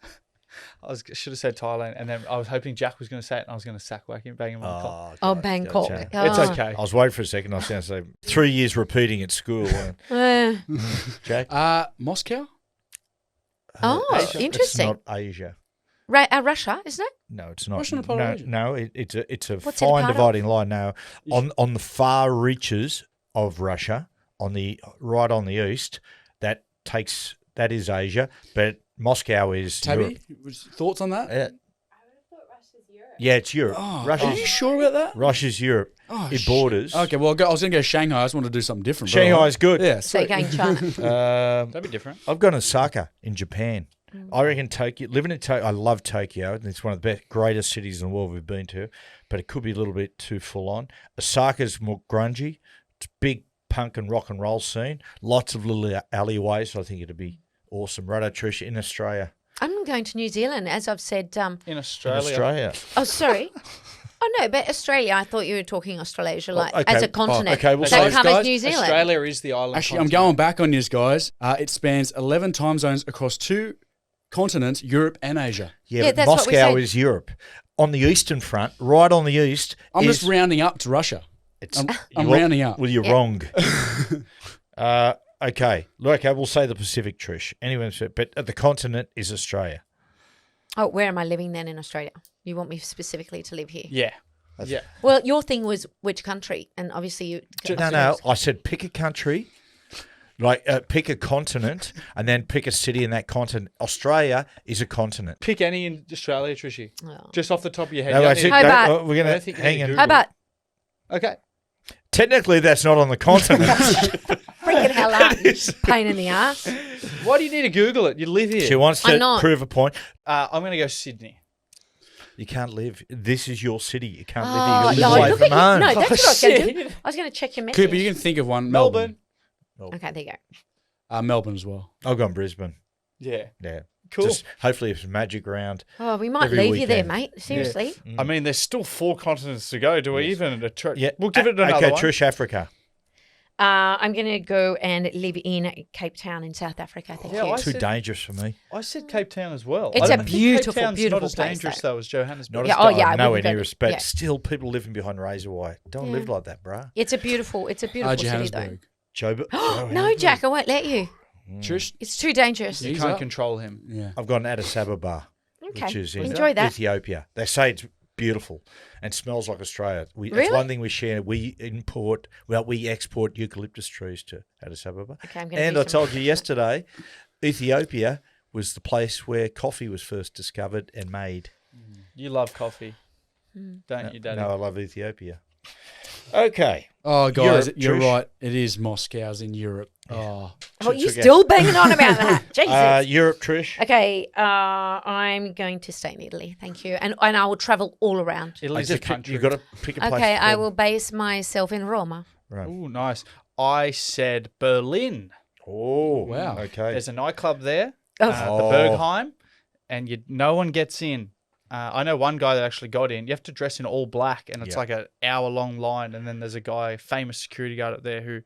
Should have said Thailand, and then I was hoping Jack was going to say it, and I was going to sack whack him, bang him on the clock. Oh, God, Bangkok. gotcha. It's Oh. okay. I was waiting for a second. I was going to say 3 years repeating at school. Jack? Moscow? Oh, Asia? interesting. It's not Asia. Russia, isn't it? No, it's not. Russian or Polynesian? No, it's a What's it a fine part of? dividing line. No, on the far reaches of Russia, right on the east, that is Asia, but Moscow is Tabby, thoughts on that? Europe. Yeah, it's Europe. Are Russia's, you sure about that? Russia's Europe. Oh, It borders. Okay, well, I was going to go Shanghai. I just wanted to do something different. but Shanghai's good. Yeah, So you're sweet. going China. That'd be different. I've gone to Osaka in Japan. I reckon Tokyo. Living in Tokyo, I love Tokyo. It's one of the greatest cities in the world we've been to, but it could be a little bit too full on. Osaka's more grungy. It's big punk and rock and roll scene. Lots of little alleyways. So I think it'd be awesome. Righto, Trish, in Australia. I'm going to New Zealand, as I've said. In In Australia. Australia. Oh, sorry. Oh no, but Australia. I thought you were talking Australasia, like okay. as a Oh, continent. okay, we'll that say- covers guys, New Zealand. Australia is the island. Actually, I'm continent. going back on you guys. It spans 11 time zones across 2 continents, Europe and Asia. Yeah, Yeah, but that's what we Moscow said. is Europe. On the eastern front, right on the east. I'm is, just rounding up to Russia. I'm you're- rounding up. Well, you're Yeah. wrong. Okay. Okay, we'll say the Pacific, Trish. Anyway, but the continent is Australia. Oh, where am I living then in Australia? You want me specifically to live here? Yeah. Yeah. Well, your thing was which country, and obviously you. No. I said pick a country, like pick a continent, and then pick a city in that continent. Australia is a continent. Pick any in Australia, Trishy. Oh. Just off the top of your head. No, You don't that's it. need- How No, about- we're I going don't to think you hang need to on. Google How about Okay. Technically, that's not on the continent. freaking hell out? you Pain in the ass. Why do you need to Google it? You live here. She wants I'm to not. prove a point. I'm going to go Sydney. You can't live. This is your city. You can't Oh, live here. You no, live away look from at you. home. No, that's what I was going to do. shit. I was going to check your message. Cooper, you can think of one. Melbourne. Okay, there you go. Melbourne as well. I've gone Brisbane. Yeah. Yeah. Cool. Just hopefully it's magic round. Oh, we might Every leave you there, weekend. mate. Seriously. I mean, there's still 4 continents to go. Do we even? Yeah. We'll give it another Okay, one. Trish, Africa. I'm going to go and live in Cape Town in South Africa. Thank Yeah, you. I Too said- dangerous for me. I said Cape Town as well. It's I a don't think beautiful, Cape Town's beautiful not as place, dangerous though. though as Johannesburg. Not Yeah, as oh, yeah, I nowhere wouldn't go near there. respect. Yeah. Still, people living behind razor wire. Don't live like that, bruh. It's a beautiful city though. Johannesburg. No, Jack, I won't let you. Trish? It's too dangerous. You He's can't up. control him. Yeah. I've gone to Addis Ababa, Okay. which is in Enjoy that. Ethiopia. They say it's beautiful and smells like Australia. It's Really? one thing we share. We export eucalyptus trees to Addis Ababa. Okay, I'm gonna And do I some- told you yesterday, Ethiopia was the place where coffee was first discovered and made. You love coffee, don't you, Daddy? No, I love Ethiopia. Okay. Oh, guys, Europe, you're Trish. right. It is Moscow's in Europe. Oh, Oh, you're Forget- still banging on about that. Jesus. Europe, Trish. Okay, I'm going to stay in Italy. Thank you. And I will travel all around. Italy's a country. You've got to pick a place. Okay, I called- will base myself in Roma. Right. Ooh, nice. I said Berlin. Oh, Wow. Okay. There's a nightclub there, Oh. the Bergheim, and no one gets in. I know one guy that actually got in. You have to dress in all black, and it's Yeah. like an hour-long line. And then there's a guy, famous security guard up there, who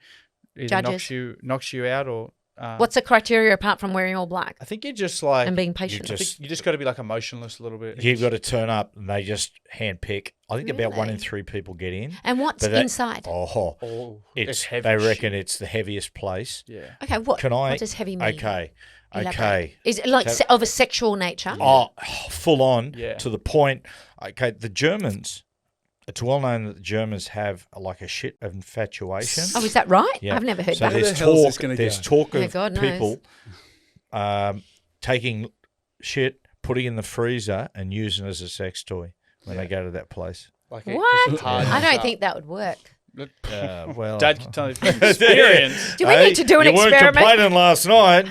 either Judges. knocks you out, or What's the criteria apart from wearing all black I think you just like and being patient? I think you just got to be like emotionless a little bit. You've got to turn up and they just hand pick. I think about 1 in Really? 3 people get in. And what's But that- inside? Oh, Oh, it's heavy they reckon shit. it's the heaviest place. Yeah. Okay, what does heavy mean? Okay. Elaborate. Okay. Is it like So- of a sexual nature? Oh, full on Yeah. to the point. Okay, the Germans. It's well known that the Germans have like a shit of infatuation. Oh, is that right? Yeah. I've never heard So that. Where there's the hell is talk. this gonna There's go? talk Yeah, of God knows. people taking shit, putting in the freezer, and using it as a sex toy when they go to that place. Like What? hard I don't stuff. think that would work. Well, Dad can tell you from experience. Do we need to do an you weren't experiment? complaining last night.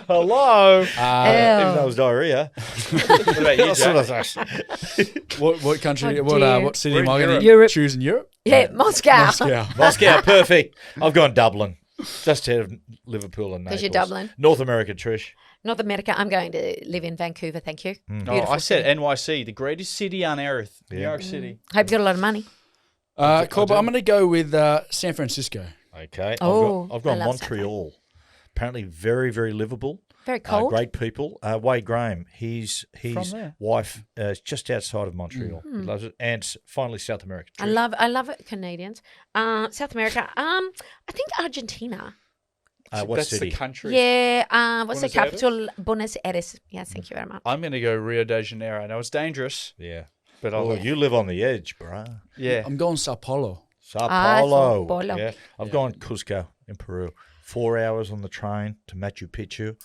Hello. Even though it was diarrhea. What about you, Sort Jack? of thing. what country? Oh, dear. What city We're am I in going to Europe. choose in Europe? Yeah, Moscow. Moscow. Moscow, perfect. I've gone Dublin. Just ahead of Liverpool and Naples. 'Cause you're Dublin. North America, Trish. North America. I'm going to live in Vancouver. Thank you. Mm. No, Beautiful I said city. NYC, the greatest city on earth, New York City. Hope you got a lot of money. Corbett, I'm going to go with San Francisco. Okay. Oh, I've gone I love San Montreal. Apparently very, very livable. Very cold. Great people. Wade Graham, his From there? wife is just outside of Montreal. He loves it. And finally, South America. I love it, Canadians. South America. I think Argentina. What That's city? the country. Yeah. What's the Buenos Aires? capital? Buenos Aires. Yes, thank you very much. I'm going to go Rio de Janeiro. Now, it's dangerous, Yeah. but Oh, I'll, you live on the edge, bruh. yeah. I'm going Sao Paulo. Sao Ah, Paulo. Sao Paulo. Yeah. I've gone Cusco in Peru. 4 hours on the train to Machu Picchu.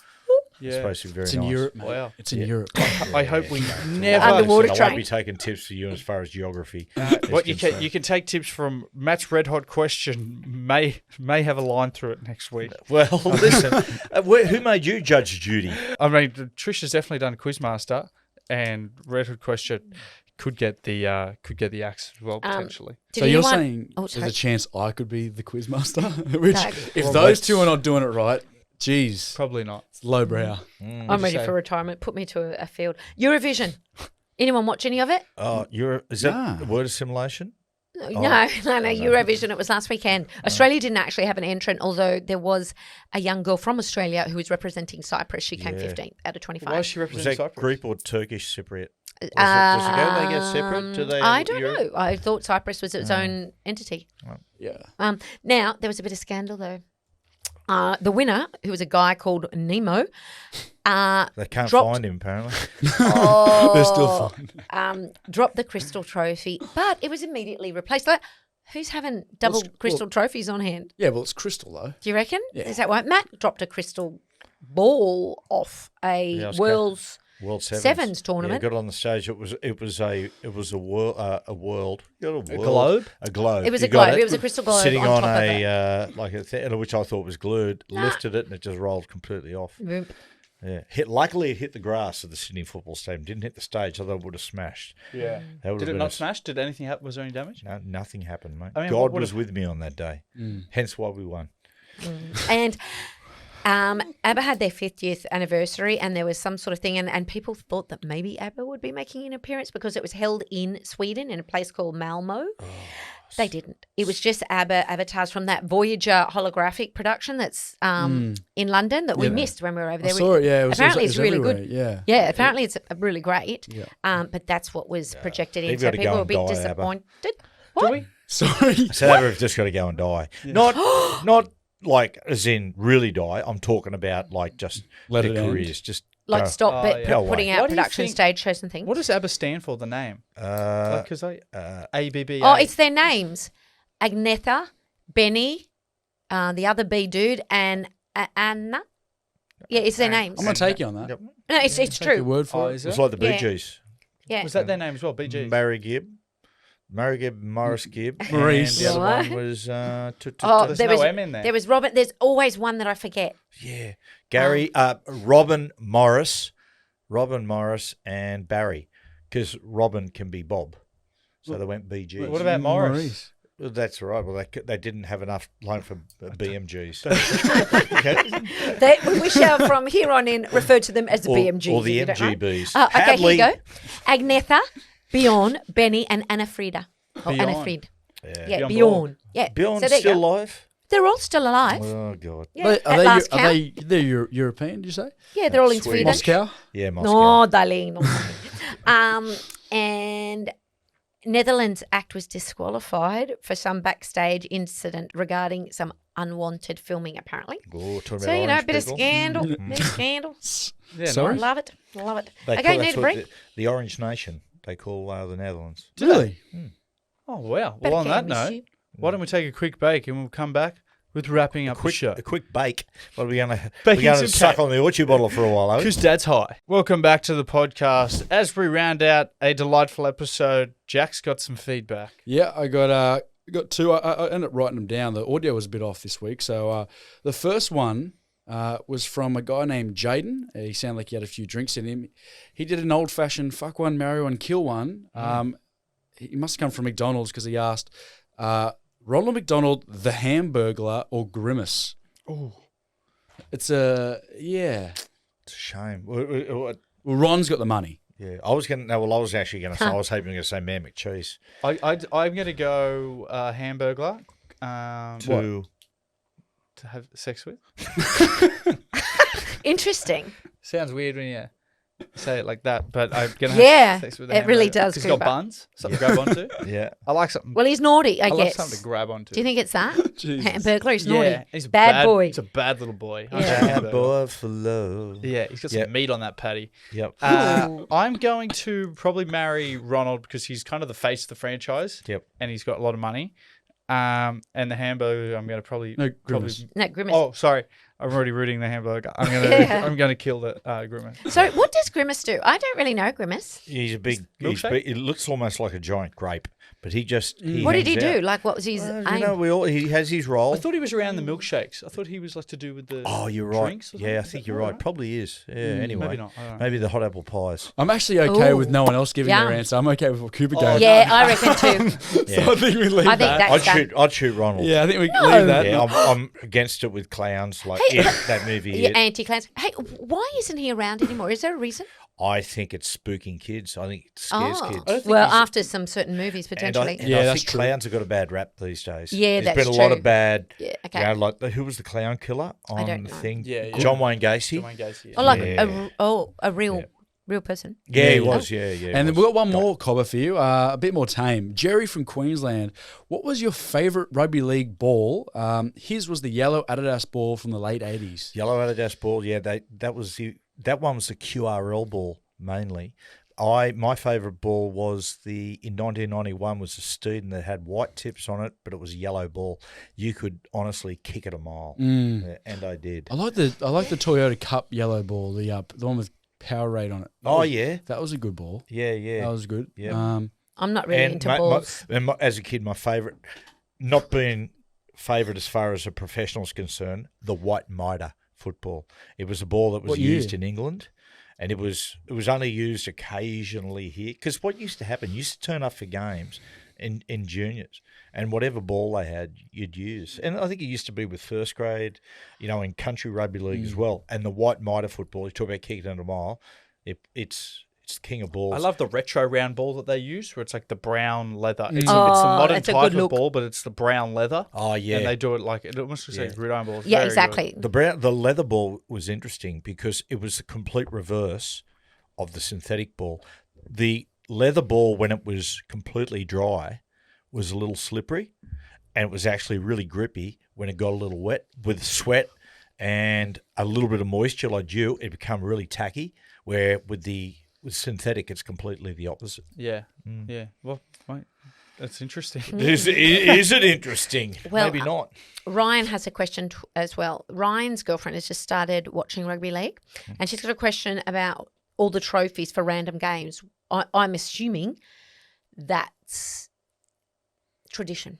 It's Yeah. supposed to be very It's nice. in Europe, mate. Wow. It's in Europe. I hope we never. Underwater Listen, I won't train. be taking tips for you as far as geography. What is you can take tips from Matt's red hot question. May have a line through it next week. Well, listen, who made you Judge Judy? I mean, Trish has definitely done Quizmaster, and red hot question could get the axe as well potentially. Did So you're anyone- saying Oh, there's sorry. a chance I could be the quizmaster? Which, No. if Well, those that's- two are not doing it right, geez, Probably not. it's lowbrow. I'm ready say? for retirement. Put me to a field. Eurovision. Anyone watch any of it? Oh, is that Nah. the word assimilation? No. Eurovision. It was last weekend. Australia didn't actually have an entrant, although there was a young girl from Australia who was representing Cyprus. She came Yeah. 15th out of 25. Why is she Was representing that Cyprus? Greek or Turkish Cypriot? Was it go they get separate? Do they? I don't know. I thought Cyprus was its own entity. Yeah. Now, there was a bit of scandal, though. The winner, who was a guy called Nemo, They can't dropped- find him apparently. They're still fine. dropped the crystal trophy, but it was immediately replaced. Like, who's having double crystal trophies on hand? Yeah, well, it's crystal, though. Do you reckon? Yeah. Is that why Matt dropped a crystal ball off a Yeah, I was world's World Sevens, Sevens tournament? Yeah, got on the stage. It was a world. You got a world, globe? A globe. It was You a got globe. It was a crystal globe sitting on on top of a like a thing, which I thought was glued. Nah. Lifted it and it just rolled completely off. Boom. Yeah, luckily it hit the grass of the Sydney Football Stadium. Didn't hit the stage, otherwise it would have smashed. Yeah. That would Did have it been not smash? Did anything happen? Was there any damage? No, nothing happened, mate. I mean, God what was if- with me on that day. Hence why we won. And ABBA had their 50th anniversary, and there was some sort of thing, and people thought that maybe ABBA would be making an appearance because it was held in Sweden in a place called Malmo. They didn't. It was just ABBA avatars from that Voyager holographic production that's in London that we missed when we were over I there. saw it, yeah. Apparently it's really everywhere, good. Yeah. Apparently it's really great. Yeah. But that's what was projected in. They've So got to people go were a and bit die, ABBA. disappointed. Do What? we? Sorry. So they've just got to go and die. Not like as in really die. I'm talking about like just Let their it end. careers. Just Like go. stop Oh, yeah. Go putting away. out What do you production think- stage shows and things. What does ABBA stand for, the name? Because ABBA. Oh, it's their names. Agnetha, Benny, the other B dude, and Anna. Yeah, it's their names. I'm going to take you on that. Yep. No, it's Take your true. word for Oh, it. is It's it? like the Bee Yeah. Gees. Yeah. Was that their name as well? BG. Mary Gibb, Morris Gibb, Maurice. and the other What? one was Oh, There's there no was M in there. There was Robin. There's always one that I forget. yeah, Gary, Robin Morris, and Barry, because Robin can be Bob, so they went BG. What about Morris? Well, that's right. Well, they didn't have enough loan for BMGs. We shall from here on in refer to them as the BMGs. or the if you don't mind. MGBs. Okay, Hadley- here you go. Agnetha, Bjorn, Benny, and Anna Frida. Oh, Bjorn. Anna Fried. Yeah, Bjorn Bjorn. Yeah. Bjorn's so there you still go. alive. They're all still alive. Oh God. Yeah, Are at they, last are count. they European, did you say? Yeah, they're all in Sweden. Sweden. Moscow? Yeah, Moscow. No, darling. No. And Netherlands act was disqualified for some backstage incident regarding some unwanted filming, apparently. Oh, talking So, about you know, a orange bit of people. scandal. Bit of scandal. Yeah, Sorry? nice. Love it. Love it. They Okay, call, need that's a what break. the Orange Nation. They call the Netherlands. Really? Oh, wow. Better Well, on get that a note, monsieur. why don't we take a quick break and we'll come back with wrapping up the show. A quick bake. What are we going to? Baking We're going to some suck cake. on the orchard bottle for a while, are we? Because Dad's high. Welcome back to the podcast. As we round out a delightful episode, Jack's got some feedback. Yeah, I got two. I ended up writing them down. The audio was a bit off this week. So the first one was from a guy named Jaden. He sounded like he had a few drinks in him. He did an old-fashioned fuck one, marry one, kill one. He must have come from McDonald's because he asked Ronald McDonald, the Hamburglar, or Grimace. Oh. It's a yeah. It's a shame. Well, Ron's got the money. Yeah, I was going to. No, well, I was actually going to say. I was hoping you were going to say Man McCheese. I'm going to go Hamburglar To to have sex with. Interesting. Sounds weird when you say it like that, but I'm going to Yeah, have sex with a it really hamburger. does, 'Cause it's got Cooper. buns, something to grab onto. yeah, I like something. Well, he's naughty, I I like guess. something to grab onto. Do you think it's that? Jesus. Hamburglar, he's yeah, naughty. he's a bad boy. He's a bad little boy. Yeah. bad boy for love. Yeah, he's got some Yeah. meat on that patty. Yep. I'm going to probably marry Ronald because he's kind of the face of the franchise. Yep. And he's got a lot of money. And the hamburger, I'm going to probably. No, Grimace. No, Grimace. Oh, sorry. I'm already rooting the hamburger. I'm going to kill the Grimace. So what does Grimace do? I don't really know Grimace. He's a big. Milkshake? It looks almost like a giant grape, but he just. What did he hangs do? out. Like, what was his Well, aim? you know, he has his role. I thought he was around the milkshakes. I thought he was like to do with the. Oh, you're right. drinks or Yeah, I something. think Is you're that right. right? Probably is. Yeah. Anyway, Maybe not. I don't know. maybe the hot apple pies. I'm actually okay Ooh. with no one else giving their Yum. answer. I'm okay with what Cooper gave. Yeah, I reckon too. So I think we leave I think that. that's I'd shoot Ronald. Yeah, I think we leave that. Yeah, I'm against it with clowns like Hey, It, that movie. Yeah, It. anti-clans. Hey, why isn't he around anymore? Is there a reason? I think it's spooking kids. I think it scares kids. I don't think Well, he's- after some certain movies, And potentially. Yeah, I that's think true. clowns have got a bad rap these days. Yeah, There's that's been a lot true. of bad. Yeah, okay. You know, like who was the clown killer on don't the know. thing? Yeah, yeah. John Wayne Gacy. John Wayne Gacy. Oh, like Yeah. a real person. Yeah, he Yeah. was. Yeah, yeah. And then he we've was. got one more cobber for you, a bit more tame. Jerry from Queensland. What was your favourite rugby league ball? His was the yellow Adidas ball from the late 80s. Yellow Adidas ball. Yeah, that one was the QRL ball mainly. My favourite ball was in 1991 was the Steeden that had white tips on it, but it was a yellow ball. You could honestly kick it a mile, Yeah, and I did. I like the Toyota Cup yellow ball, the one with Powerade on it. Oh yeah, That was a good ball. yeah, yeah. That was good. Yeah. I'm not really into my- balls. as a kid, my favourite, not being favourite as far as a professional's concerned, the white mitre football. It was a ball that was What year? used in England, and it was only used occasionally here. Because what used to happen, you used to turn up for games in juniors, and whatever ball they had, you'd use. And I think it used to be with first grade, in country rugby league as well. And the white mitre football, you talk about kicking it a mile, it's It's the king of balls. I love the retro round ball that they use, where it's like the brown leather. It's, Oh, it's a modern it's a type good of look. ball, but it's the brown leather. Oh, yeah. And they do it like, it almost looks like Yeah. gridiron balls. Yeah, Very exactly. The leather ball was interesting because it was the complete reverse of the synthetic ball. The leather ball, when it was completely dry, was a little slippery, and it was actually really grippy when it got a little wet with sweat and a little bit of moisture like dew. It became really tacky. Where with synthetic, it's completely the opposite. good. Yeah. Yeah. Well, mate, that's interesting. Is it interesting? Well, Maybe not. Ryan has a question as well. Ryan's girlfriend has just started watching rugby league, and she's got a question about all the trophies for random games. I'm assuming that's tradition.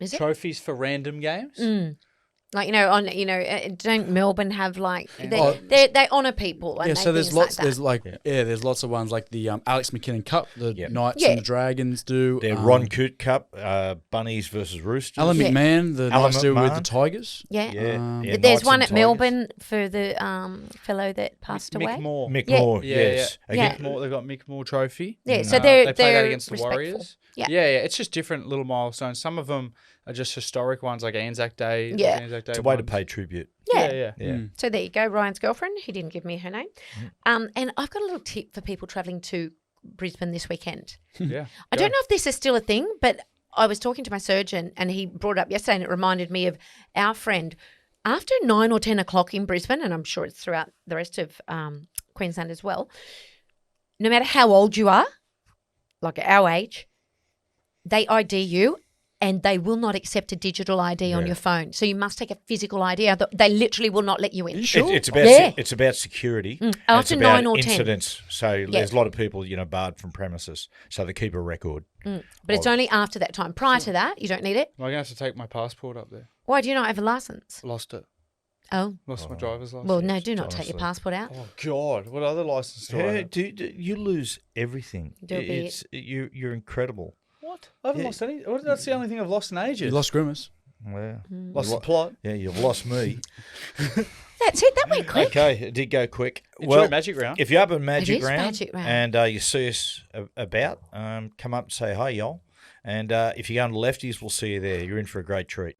Is it? Trophies for random games? Like, don't Melbourne have like Oh. they honour people? And Yeah, they so there's things lots. Like that. There's lots of ones like the Alex McKinnon Cup, the Yep. Knights Yeah. and the Dragons do. The Ron Coote Cup, Bunnies versus Roosters. Alan Yeah. McMahon, the Alan Knights do with the McMahon. Tigers. Yeah. Yeah, There's Knights one and at Tigers. Melbourne for the fellow that passed away. Mick Moore. Mick Yeah. Moore, Yeah, yes. yeah. Again, Mick Moore, they've got Mick Moore trophy. Yeah, so They play that they're against the respectful. Warriors. Yeah. yeah. It's just different little milestones. Some of them are just historic ones, like Anzac Day. Yeah. Anzac Day it's a way to ones. pay tribute. Yeah. Yeah. Yeah. So there you go, Ryan's girlfriend. He didn't give me her name. And I've got a little tip for people travelling to Brisbane this weekend. Yeah. I don't know if this is still a thing, but I was talking to my surgeon and he brought it up yesterday and it reminded me of our friend. After 9 or 10 o'clock in Brisbane, and I'm sure it's throughout the rest of Queensland as well, no matter how old you are, like our age, they ID you and they will not accept a digital ID on your phone. So you must take a physical ID. They literally will not let you in. It's about Yeah. it's about security. And After it's about 9 or 10. incidents. So there's a lot of people, barred from premises. So they keep a record. But it's only after that time. Prior to that, you don't need it. I'm going to have to take my passport up there. Why do you not have a license? Lost it. Oh, Lost my driver's license. well, no, do not take your honestly. passport out. Oh, God. What other license do I Yeah, have? you lose everything. Do a bit. It's you're incredible. What? I haven't lost any. That's the only thing I've lost in ages. You lost Grimace. Well, Lost the plot. yeah, you've lost me. That's it. That went quick. Okay, it did go quick. Enjoy Magic Round. If you're up in Magic is Round, Magic Round. and you see us about, come up and say hi, y'all. And if you're going to Lefties, we'll see you there. You're in for a great treat.